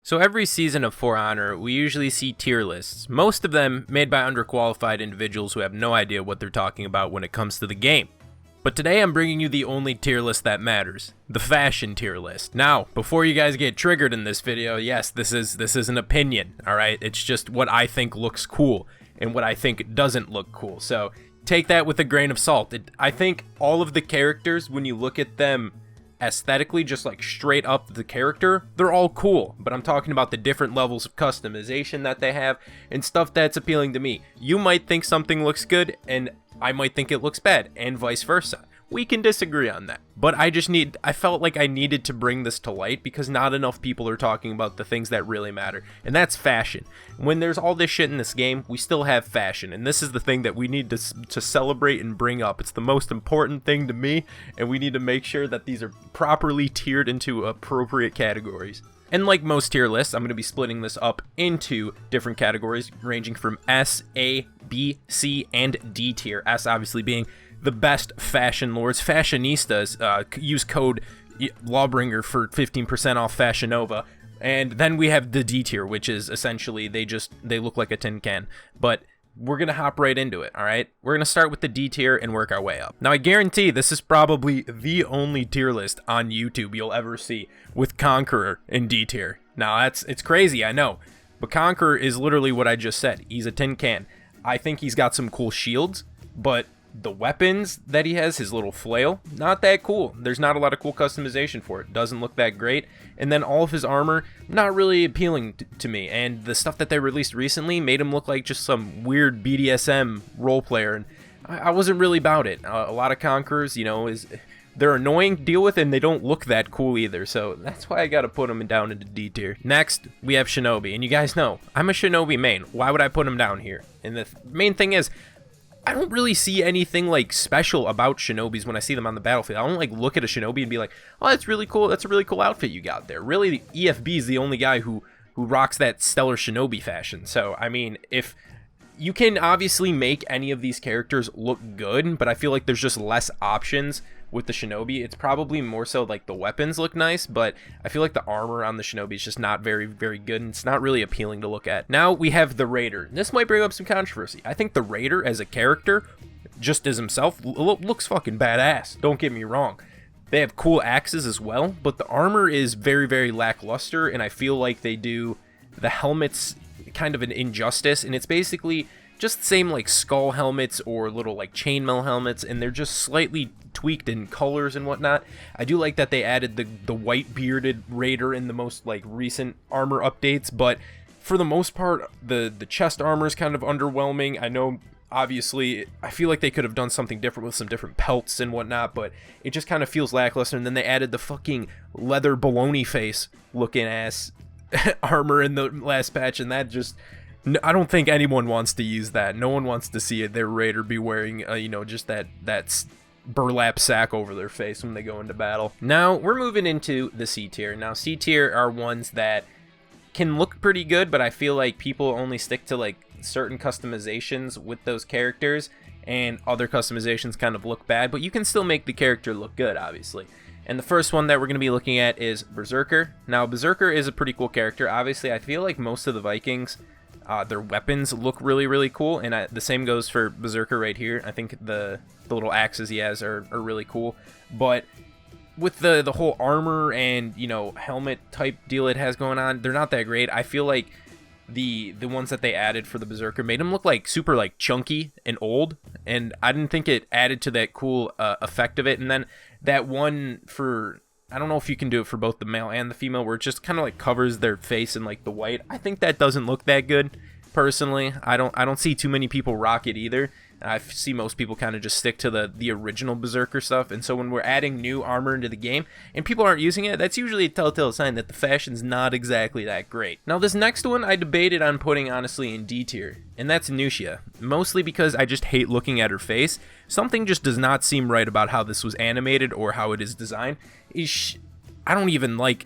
So every season of For Honor, we usually see tier lists, most of them made by underqualified individuals who have no idea what they're talking about when it comes to the game. But today I'm bringing you the only tier list that matters, the fashion tier list. Now, before you guys get triggered in this video, yes, this is an opinion, alright? It's just what I think looks cool and what I think doesn't look cool. So take that with a grain of salt. I think all of the characters, when you look at them aesthetically, just like straight up the character, they're all cool, but I'm talking about the different levels of customization that they have and stuff that's appealing to me. You might think something looks good and I might think it looks bad, and vice versa. We can disagree on that, but I felt like I needed to bring this to light because not enough people are talking about the things that really matter, and that's fashion. When there's all this shit in this game, we still have fashion, and this is the thing that we need to celebrate and bring up. It's the most important thing to me, and we need to make sure that these are properly tiered into appropriate categories. And like most tier lists, I'm going to be splitting this up into different categories ranging from S, A, B, C, and D tier. S obviously being the best fashion lords, fashionistas. Use code LAWBRINGER for 15% off Fashion Nova. And then we have the D tier, which is essentially they look like a tin can. But we're going to hop right into it, all right? We're going to start with the D tier and work our way up. Now, I guarantee this is probably the only tier list on YouTube you'll ever see with Conqueror in D tier. Now, it's crazy, I know. But Conqueror is literally what I just said. He's a tin can. I think he's got some cool shields, but the weapons that he has, his little flail, not that cool. There's not a lot of cool customization for it. Doesn't look that great. And then all of his armor, not really appealing to me. And the stuff that they released recently made him look like just some weird BDSM role player. And I wasn't really about it. A lot of Conquerors, you know, they're annoying to deal with and they don't look that cool either. So that's why I gotta put him down into D tier. Next, we have Shinobi. And you guys know, I'm a Shinobi main. Why would I put him down here? And the main thing is, I don't really see anything like special about Shinobis when I see them on the battlefield. I don't like look at a Shinobi and be like, oh, that's really cool. That's a really cool outfit you got there. Really, EFB is the only guy who rocks that stellar Shinobi fashion. So, I mean, if you can obviously make any of these characters look good, but I feel like there's just less options with the Shinobi. It's probably more so like the weapons look nice, but I feel like the armor on the Shinobi is just not very, very good, and it's not really appealing to look at. Now we have the Raider. This might bring up some controversy. I think the Raider as a character, just as himself, looks fucking badass. Don't get me wrong. They have cool axes as well, but the armor is very, very lackluster, and I feel like they do the helmets kind of an injustice, and it's basically just the same like skull helmets or little like chainmail helmets, and they're just slightly tweaked in colors and whatnot. I do like that they added the white bearded Raider in the most like recent armor updates, but for the most part the chest armor is kind of underwhelming. I know obviously I feel like they could have done something different with some different pelts and whatnot, but it just kind of feels lackluster. And then they added the fucking leather baloney face looking ass armor in the last patch, and that just, I don't think anyone wants to use that. No one wants to see their Raider be wearing, you know, just that burlap sack over their face when they go into battle. Now, we're moving into the C tier. Now, C tier are ones that can look pretty good, but I feel like people only stick to, like, certain customizations with those characters, and other customizations kind of look bad, but you can still make the character look good, obviously. And the first one that we're going to be looking at is Berserker. Now, Berserker is a pretty cool character. Obviously, I feel like most of the Vikings, their weapons look really, really cool, and the same goes for Berserker right here. I think the little axes he has are really cool, but with the whole armor and, you know, helmet type deal it has going on, they're not that great. I feel like the ones that they added for the Berserker made him look like super like chunky and old, and I didn't think it added to that cool effect of it. And then that one for, I don't know if you can do it for both the male and the female, where it just kind of like covers their face in like the white. I think that doesn't look that good personally. I don't see too many people rock it either. I see most people kind of just stick to the original Berserker stuff, and so when we're adding new armor into the game and people aren't using it, that's usually a telltale sign that the fashion's not exactly that great. Now, this next one I debated on putting honestly in D tier, and that's Nucia, mostly because I just hate looking at her face. Something just does not seem right about how this was animated or how it is designed. I don't even like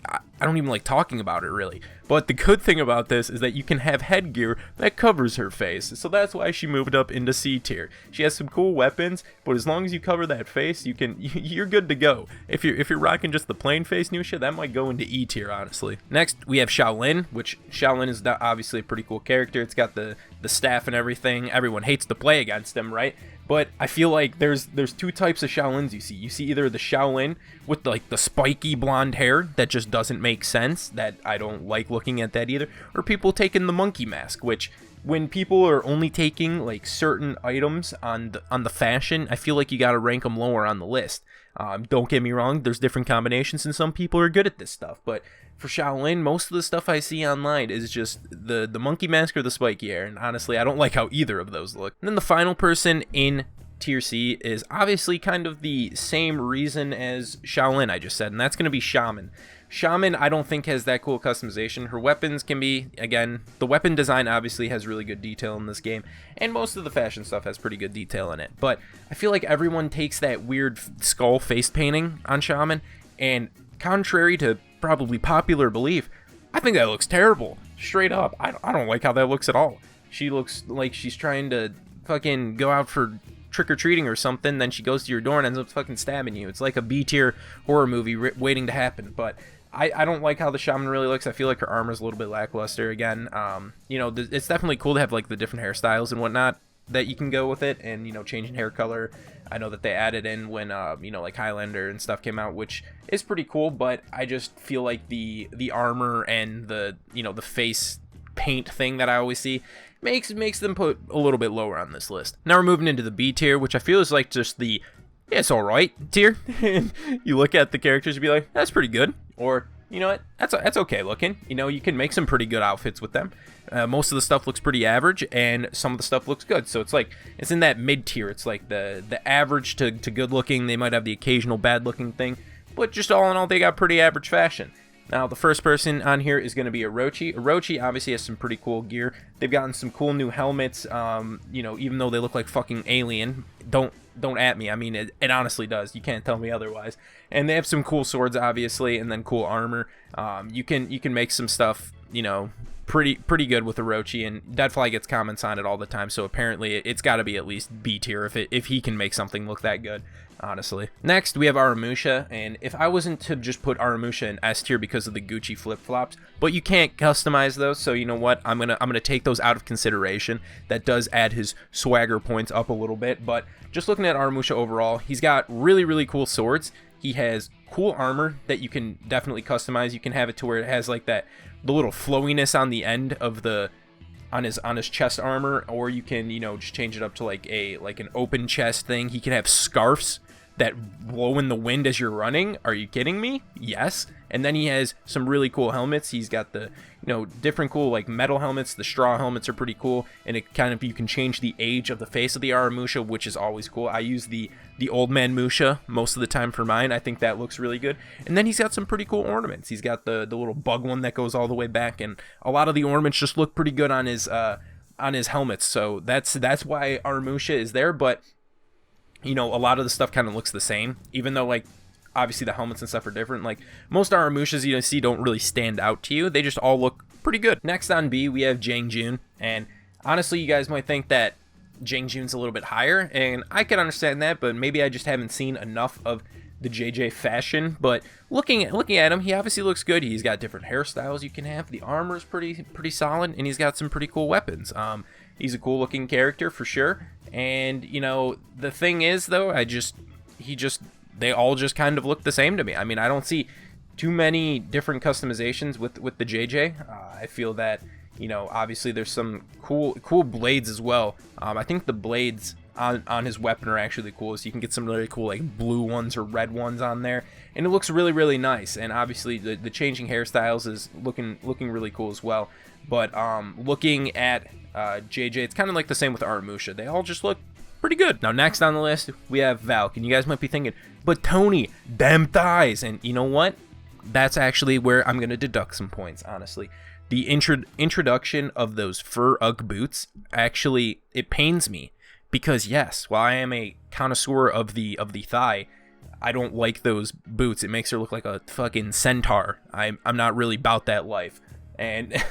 talking about it really, But the good thing about this is that you can have headgear that covers her face. So that's why she moved up into C tier. She has some cool weapons, but as long as you cover that face, you're good to go. If you're rocking just the plain face Nusha, that might go into E tier, honestly. Next, we have Shaolin, which Shaolin is obviously a pretty cool character. It's got the staff and everything. Everyone hates to play against him, right? But I feel like there's two types of Shaolins you see. You see either the Shaolin with like the spiky blonde hair that just doesn't make sense, that I don't like looking at that either, or people taking the monkey mask, which when people are only taking like certain items on the fashion, I feel like you gotta rank them lower on the list. Don't get me wrong, there's different combinations and some people are good at this stuff, but for Shaolin, most of the stuff I see online is just the monkey mask or the spiky hair, and honestly, I don't like how either of those look. And then the final person in Tier C is obviously kind of the same reason as Shaolin I just said, and that's going to be Shaman. Shaman, I don't think has that cool customization. Her weapons can be, again, the weapon design obviously has really good detail in this game, and most of the fashion stuff has pretty good detail in it. But I feel like everyone takes that weird skull face painting on Shaman, and contrary to probably popular belief, I think that looks terrible. Straight up, I don't like how that looks at all. She looks like she's trying to fucking go out for trick-or-treating or something, then she goes to your door and ends up fucking stabbing you. It's like a B-tier horror movie waiting to happen, but I don't like how the Shaman really looks. I feel like her armor's a little bit lackluster again. You know, it's definitely cool to have like the different hairstyles and whatnot that you can go with it, and you know, changing hair color. I know that they added in when you know, like Highlander and stuff came out, which is pretty cool, but I just feel like the armor and the, you know, the face paint thing that I always see makes them put a little bit lower on this list. Now we're moving into the B tier, which I feel is like just the it's alright tier. You look at the characters and be like, that's pretty good, or you know what, that's okay looking. You know, you can make some pretty good outfits with them. Most of the stuff looks pretty average, and some of the stuff looks good. So it's like, it's in that mid tier. It's like the average to good looking. They might have the occasional bad looking thing, but just all in all, they got pretty average fashion. Now, the first person on here is going to be Orochi. Orochi obviously has some pretty cool gear. They've gotten some cool new helmets, you know, even though they look like fucking alien. Don't at me. I mean, it honestly does. You can't tell me otherwise. And they have some cool swords, obviously, and then cool armor. You can make some stuff, you know, pretty good with Orochi, and Deadfly gets comments on it all the time, so apparently it's got to be at least B tier if he can make something look that good, honestly. Next, we have Aramusha, and if I wasn't to just put Aramusha in S tier because of the Gucci flip-flops, but you can't customize those, so you know what, I'm gonna take those out of consideration. That does add his swagger points up a little bit, but just looking at Aramusha overall, he's got really cool swords. He has cool armor that you can definitely customize. You can have it to where it has like the little flowiness on the end of on his chest armor, or you can, you know, just change it up to like an open chest thing. He can have scarves that blow in the wind as you're running. Are you kidding me? Yes. And then he has some really cool helmets. He's got the, you know, different cool like metal helmets. The straw helmets are pretty cool, and it kind of, you can change the age of the face of the Aramusha, which is always cool. I use the old man Musha most of the time for mine. I think that looks really good. And then he's got some pretty cool ornaments. He's got the little bug one that goes all the way back, and a lot of the ornaments just look pretty good on his helmets. So that's why Aramusha is there. But you know, a lot of the stuff kind of looks the same, even though like obviously the helmets and stuff are different. Like most Aramushas you see don't really stand out to you. They just all look pretty good. Next on B, we have Jiang, and honestly, you guys might think that Jiang's a little bit higher, and I can understand that, but maybe I just haven't seen enough of the JJ fashion. But looking at him, he obviously looks good. He's got different hairstyles you can have. The armor's pretty solid, and he's got some pretty cool weapons. He's a cool looking character for sure. And you know, the thing is though, they all just kind of look the same to me. I mean, I don't see too many different customizations with the JJ. I feel that, you know, obviously there's some cool blades as well. I think the blades on his weapon are actually cool, so you can get some really cool like blue ones or red ones on there, and it looks really nice. And obviously the changing hairstyles is looking really cool as well. But looking at JJ, it's kind of like the same with Aramusha. They all just look pretty good. Now next on the list, we have Valk, and you guys might be thinking, but Tony, them thighs. And you know what? That's actually where I'm going to deduct some points, honestly. The introduction of those fur UGG boots, actually, it pains me. Because yes, while I am a connoisseur of the thigh, I don't like those boots. It makes her look like a fucking centaur. I'm not really about that life. and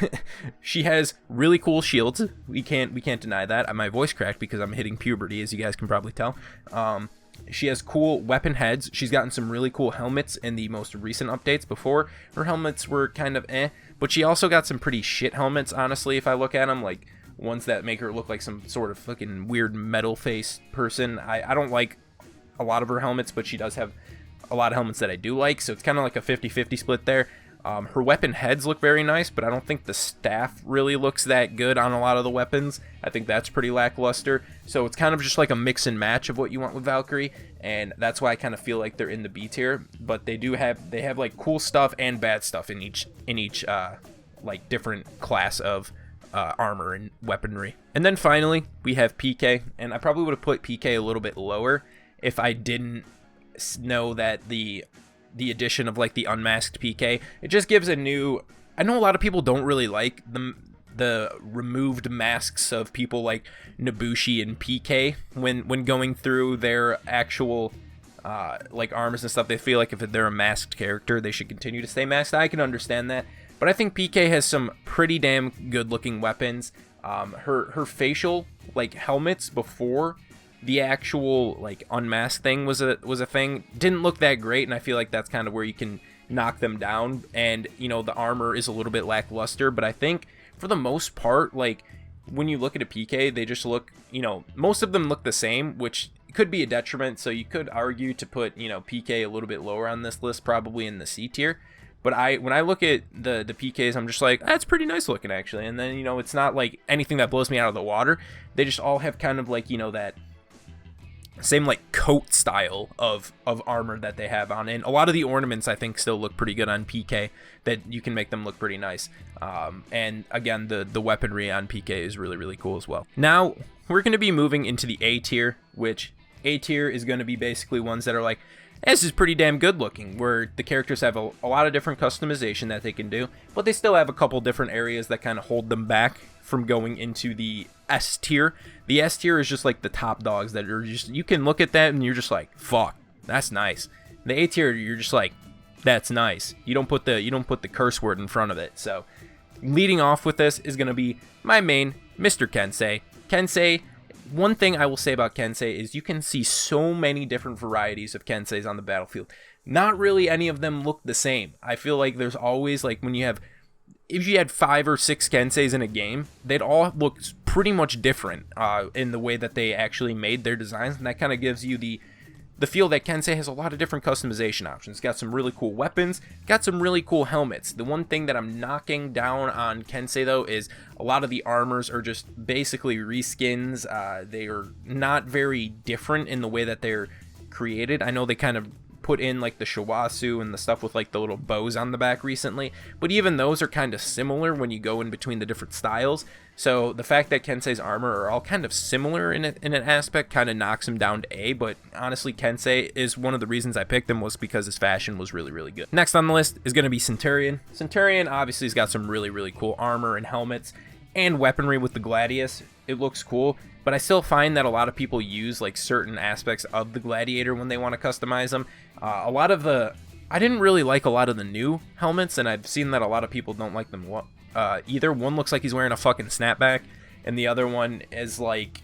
she has really cool shields. We can't deny that. My voice cracked because I'm hitting puberty, as you guys can probably tell. She has cool weapon heads. She's gotten some really cool helmets in the most recent updates. Before, her helmets were kind of but she also got some pretty shit helmets, honestly, if I look at them, like ones that make her look like some sort of fucking weird metal face person. I don't like a lot of her helmets, but she does have a lot of helmets that I do like, so it's kind of like a 50-50 split there. Her weapon heads look very nice, but I don't think the staff really looks that good on a lot of the weapons. I think that's pretty lackluster. So it's kind of just like a mix and match of what you want with Valkyrie, and that's why I kind of feel like they're in the B tier. But they have like cool stuff and bad stuff in each like different class of armor and weaponry. And then finally we have PK, and I probably would have put PK a little bit lower if I didn't know that the addition of like the unmasked PK, it just gives a new. I know a lot of people don't really like the removed masks of people like Nobushi and PK when going through their actual like armors and stuff. They feel like if they're a masked character, they should continue to stay masked. I can understand that, but I think PK has some pretty damn good looking weapons. Her facial like helmets before the actual like unmasked thing was a thing didn't look that great, and I feel like that's kind of where you can knock them down. And you know, the armor is a little bit lackluster, but I think for the most part, like when you look at a PK, they just look, you know, most of them look the same, which could be a detriment. So you could argue to put, you know, PK a little bit lower on this list, probably in the C tier. But when I look at the PKs, I'm just like, that's pretty nice looking actually. And then, you know, it's not like anything that blows me out of the water. They just all have kind of like, you know, that same like coat style of armor that they have on, and a lot of the ornaments I think still look pretty good on PK, that you can make them look pretty nice. And again, the weaponry on PK is really cool as well. Now we're going to be moving into the A tier, which A tier is going to be basically ones that are like, this is pretty damn good looking, where the characters have a lot of different customization that they can do, but they still have a couple different areas that kind of hold them back from going into the S tier. The S tier is just like the top dogs that are just, you can look at that and you're just like, fuck, that's nice. The A tier, you're just like, that's nice. You don't put the curse word in front of it. So leading off with this is going to be my main, Mr. Kensei. Kensei, one thing I will say about Kensei is you can see so many different varieties of Kenseis on the battlefield. Not really any of them look the same. I feel like there's always, like, if you had 5 or 6 Kenseis in a game, they'd all look pretty much different in the way that they actually made their designs, and that kind of gives you the feel that Kensei has a lot of different customization options. It's got some really cool weapons, got some really cool helmets. The one thing that I'm knocking down on Kensei, though, is a lot of the armors are just basically reskins. They are not very different in the way that they're created. I know they kind of put in like the Shiwasu and the stuff with like the little bows on the back recently, but even those are kind of similar when you go in between the different styles. So the fact that Kensei's armor are all kind of similar in an aspect kind of knocks him down to A, but honestly Kensei is one of the reasons I picked him was because his fashion was really good. Next on the list is going to be Centurion. Centurion obviously has got some really cool armor and helmets and weaponry with the Gladius. It looks cool, but I still find that a lot of people use like certain aspects of the Gladiator when they want to customize them. I didn't really like a lot of the new helmets, and I've seen that a lot of people don't like them either. One looks like he's wearing a fucking snapback, and the other one is like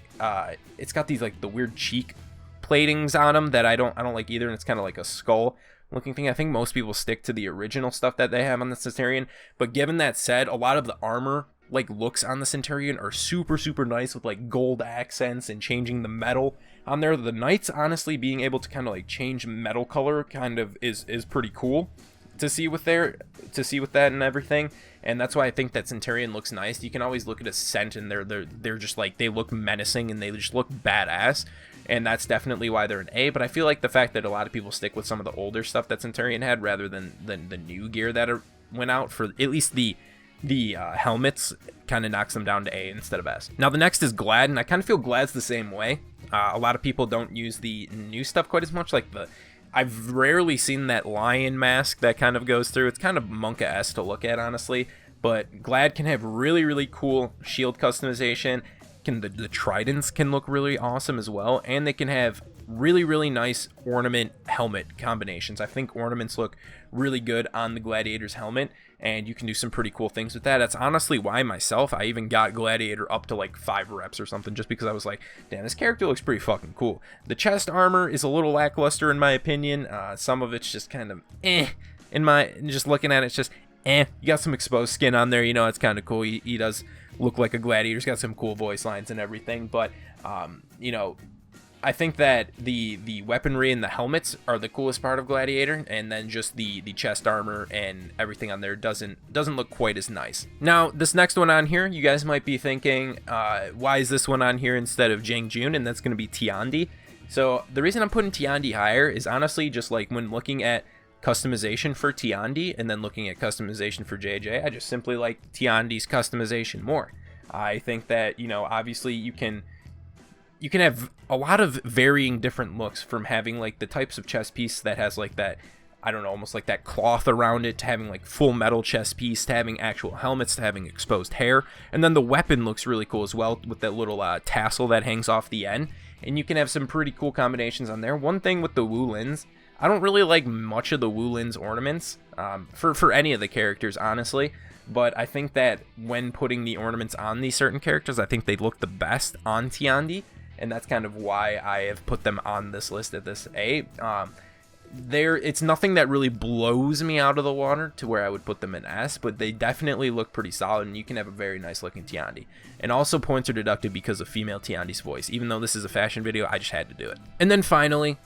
it's got these like the weird cheek platings on them that I don't like either, and it's kind of like a skull looking thing. I think most people stick to the original stuff that they have on the Centurion, but given that said, a lot of the armor like looks on the Centurion are super nice with like gold accents and changing the metal on there. The knights, honestly, being able to kind of like change metal color kind of is pretty cool to see with that and everything, and that's why I think that Centurion looks nice. You can always look at Ascent and they're just like, they look menacing and they just look badass, and that's definitely why they're an A. But I feel like the fact that a lot of people stick with some of the older stuff that Centurion had rather than the new gear that went out, for at least the helmets, kind of knocks them down to A instead of S. Now the next is Glad, and I kind of feel Glad's the same way. A lot of people don't use the new stuff quite as much. Like I've rarely seen that lion mask that kind of goes through. It's kind of Monka-esque to look at, honestly. But Glad can have really cool shield customization. The tridents can look really awesome as well, and they can have really nice ornament helmet combinations. I think ornaments look really good on the Gladiator's helmet, and you can do some pretty cool things with that. That's honestly why I even got Gladiator up to like 5 reps or something, just because I was like, damn, this character looks pretty fucking cool. The chest armor is a little lackluster in my opinion. Some of it's just kind of just looking at it, it's just you got some exposed skin on there, you know, it's kind of cool. He does look like a gladiator. He's got some cool voice lines and everything, but you know, I think that the weaponry and the helmets are the coolest part of Gladiator, and then just the chest armor and everything on there doesn't look quite as nice. Now, this next one on here, you guys might be thinking, why is this one on here instead of Jang Jun? And that's going to be Tiandi. So the reason I'm putting Tiandi higher is honestly just like when looking at customization for Tiandi and then looking at customization for JJ, I just simply like Tiandi's customization more. I think that, you know, obviously you can have a lot of varying different looks, from having like the types of chest piece that has like that, I don't know, almost like that cloth around it, to having like full metal chest piece, to having actual helmets, to having exposed hair. And then the weapon looks really cool as well, with that little tassel that hangs off the end. And you can have some pretty cool combinations on there. One thing with the Wulins, I don't really like much of the Wulin's ornaments for any of the characters, honestly. But I think that when putting the ornaments on these certain characters, I think they look the best on Tiandi. And that's kind of why I have put them on this list at this A. It's nothing that really blows me out of the water to where I would put them in S, but they definitely look pretty solid, and you can have a very nice looking Tiandi. And also points are deducted because of female Tiandi's voice. Even though this is a fashion video, I just had to do it. And then finally,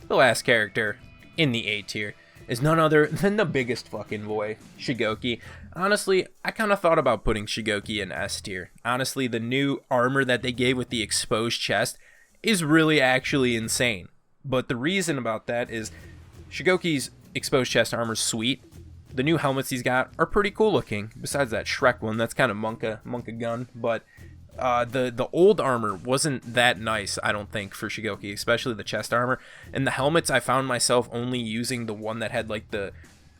the last character in the A tier is none other than the biggest fucking boy, Shugoki. Honestly, I kind of thought about putting Shugoki in S tier. Honestly, the new armor that they gave with the exposed chest is really actually insane. But the reason about that is Shugoki's exposed chest armor is sweet. The new helmets he's got are pretty cool looking, besides that Shrek one. That's kind of Monka gun, but the old armor wasn't that nice, I don't think, for Shugoki, especially the chest armor. And the helmets, I found myself only using the one that had like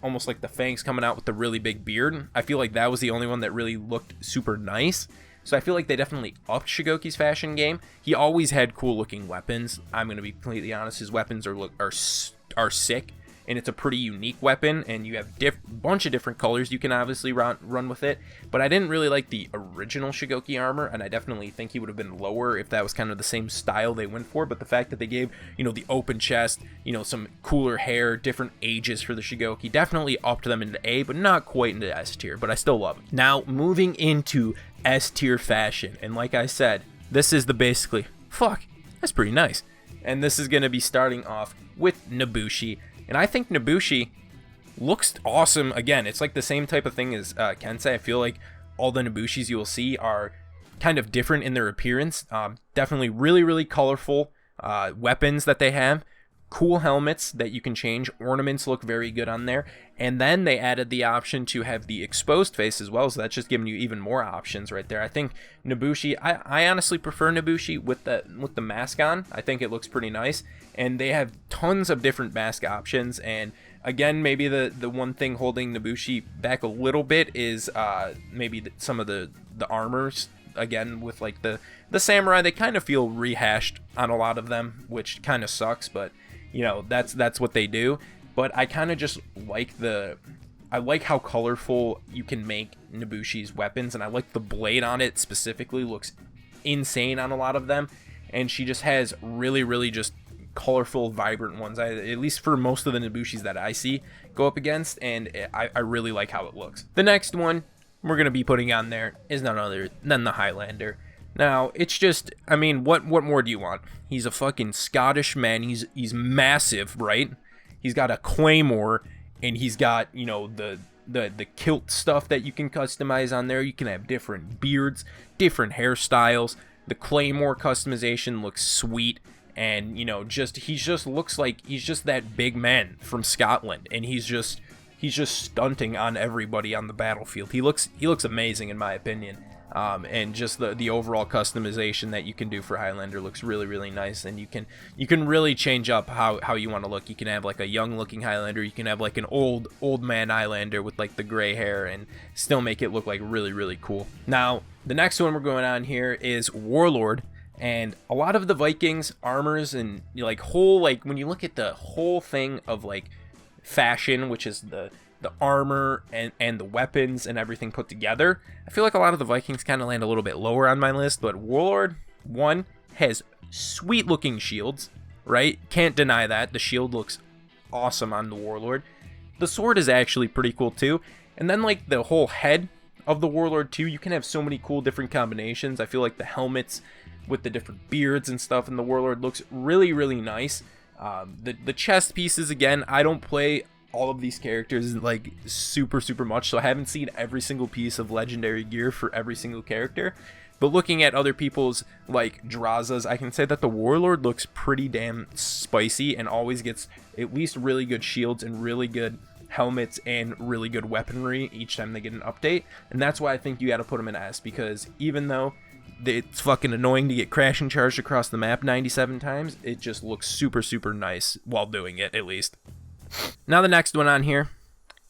almost like the fangs coming out with the really big beard. I feel like that was the only one that really looked super nice. So I feel like they definitely upped Shugoki's fashion game. He always had cool looking weapons. I'm going to be completely honest, his weapons are sick. And it's a pretty unique weapon, and you have bunch of different colors you can obviously run with it. But I didn't really like the original Shugoki armor, and I definitely think he would have been lower if that was kind of the same style they went for. But the fact that they gave, you know, the open chest, you know, some cooler hair, different ages for the Shugoki, definitely upped them into A, but not quite into S tier, but I still love it. Now, moving into S tier fashion, and like I said, this is the basically, fuck, that's pretty nice. And this is going to be starting off with Nobushi. And I think Nobushi looks awesome. Again, it's like the same type of thing as A-KENSEI. I feel like all the Nobushis you will see are kind of different in their appearance. Definitely really colorful weapons that they have. Cool helmets that you can change. Ornaments look very good on there. And then they added the option to have the exposed face as well, so that's just giving you even more options right there. I think Nobushi, I honestly prefer Nobushi with the mask on. I think it looks pretty nice. And they have tons of different mask options. And again, maybe the one thing holding Nobushi back a little bit is maybe some of the armors. Again, with like the samurai, they kind of feel rehashed on a lot of them, which kind of sucks, but you know, that's what they do. But I kind of just like I like how colorful you can make Nobushi's weapons, and I like the blade on it specifically. Looks insane on a lot of them, and she just has really just colorful, vibrant ones. At least for most of the Nobushis that I see go up against, and I really like how it looks. The next one we're gonna be putting on there is none other than the Highlander. Now, it's just, I mean, what more do you want? He's a fucking Scottish man. He's massive, right? He's got a claymore, and he's got, you know, the kilt stuff that you can customize on there. You can have different beards, different hairstyles. The claymore customization looks sweet, and you know, he just looks like he's just that big man from Scotland, and he's just stunting on everybody on the battlefield. He looks amazing in my opinion. And just the overall customization that you can do for Highlander looks really nice, and you can really change up how you want to look. You can have like a young looking Highlander, you can have like an old man Highlander with like the gray hair, and still make it look like really cool. Now the next one we're going on here is Warlord, And a lot of the Vikings armors and like whole, like when you look at the whole thing of like fashion, which is the armor and the weapons and everything put together, I feel like a lot of the Vikings kind of land a little bit lower on my list. But Warlord 1 has sweet looking shields, right? Can't deny that. The shield looks awesome on the Warlord. The sword is actually pretty cool too. And then like the whole head of the Warlord 2, you can have so many cool different combinations. I feel like the helmets with the different beards and stuff in the Warlord looks really, really nice. The chest pieces, again, I don't play all of these characters like super much, so I haven't seen every single piece of legendary gear for every single character. But looking at other people's like Drazas, I can say that the Warlord looks pretty damn spicy and always gets at least really good shields and really good helmets and really good weaponry each time they get an update. And that's why I think you got to put them in S, because even though it's fucking annoying to get crashing charged across the map 97 times, it just looks super nice while doing it, at least. Now the next one on here,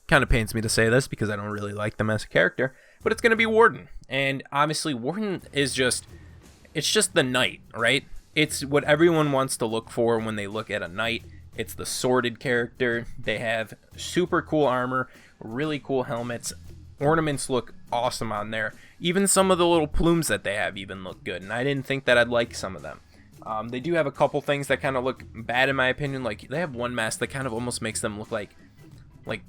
kind of pains me to say this because I don't really like them as a character, but it's going to be Warden. And obviously Warden is just, it's just the knight, right? It's what everyone wants to look for when they look at a knight. It's the sworded character. They have super cool armor, really cool helmets. Ornaments look awesome on there. Even some of the little plumes that they have even look good, and I didn't think that I'd like some of them. They do have a couple things that kind of look bad in my opinion. Like they have one mask that kind of almost makes them look like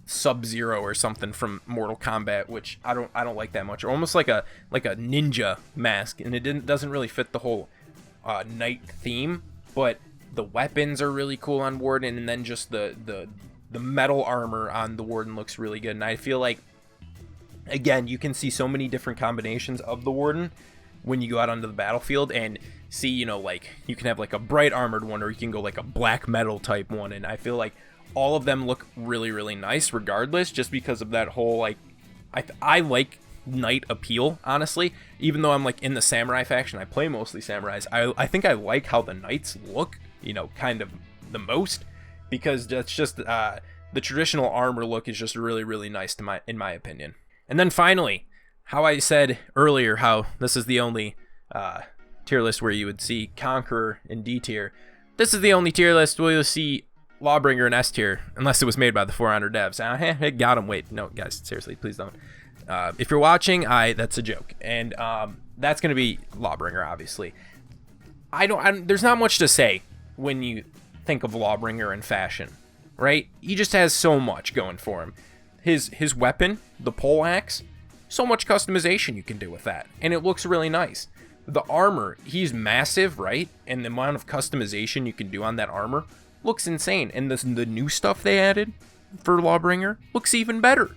Sub-Zero or something from Mortal Kombat, which I don't like that much. Or almost like a ninja mask, and it doesn't really fit the whole knight theme. But the weapons are really cool on Warden, and then just the metal armor on the Warden looks really good. And I feel like, again, you can see so many different combinations of the Warden when you go out onto the battlefield and see, you know, like you can have like a bright armored one, or you can go like a black metal type one, and I feel like all of them look really nice regardless, just because of that whole like I like knight appeal, honestly. Even though I'm like in the samurai faction, I play mostly samurais, I think I like how the knights look, you know, kind of the most, because that's just the traditional armor look is just really nice in my opinion. And then finally, how I said earlier how this is the only tier list where you would see Conqueror in D tier. This is the only tier list where you'll see Lawbringer in S tier, unless it was made by the For Honor devs. It got him. Wait, no, guys, seriously, please don't. If you're watching, that's a joke, and that's gonna be Lawbringer, obviously. There's not much to say when you think of Lawbringer in fashion, right? He just has so much going for him. His weapon, the pole axe, so much customization you can do with that, and it looks really nice. The armor, he's massive, right? And the amount of customization you can do on that armor looks insane. And the new stuff they added for Lawbringer looks even better.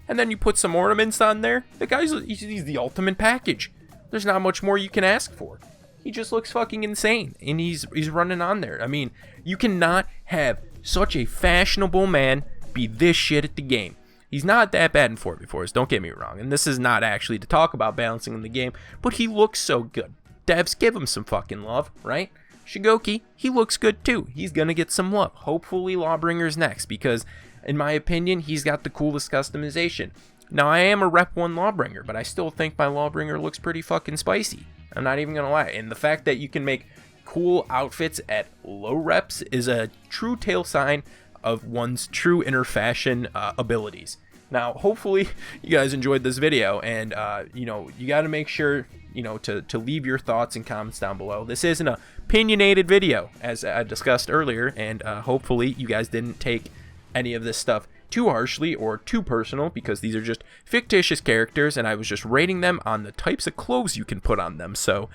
And then you put some ornaments on there. He's the ultimate package. There's not much more you can ask for. He just looks fucking insane, and he's running on there. I mean, you cannot have such a fashionable man be this shit at the game. He's not that bad in 4v4s, don't get me wrong, and this is not actually to talk about balancing in the game, but he looks so good. Devs, give him some fucking love, right? Shugoki, he looks good too. He's gonna get some love. Hopefully Lawbringer's next, because in my opinion, he's got the coolest customization. Now, I am a Rep 1 Lawbringer, but I still think my Lawbringer looks pretty fucking spicy. I'm not even gonna lie. And the fact that you can make cool outfits at low reps is a true tale sign of one's true inner fashion abilities. Now, hopefully you guys enjoyed this video, and you know, you got to make sure, you know, to leave your thoughts and comments down below. This is an opinionated video, as I discussed earlier, and hopefully you guys didn't take any of this stuff too harshly or too personal, because these are just fictitious characters, and I was just rating them on the types of clothes you can put on them. So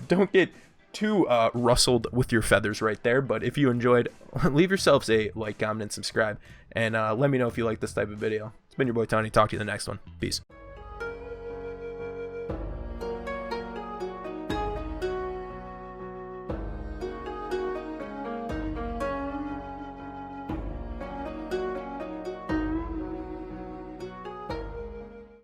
don't get too rustled with your feathers right there. But if you enjoyed, leave yourselves a like, comment, and subscribe, and let me know if you like this type of video. It's been your boy Tony. Talk to you in the next one. Peace.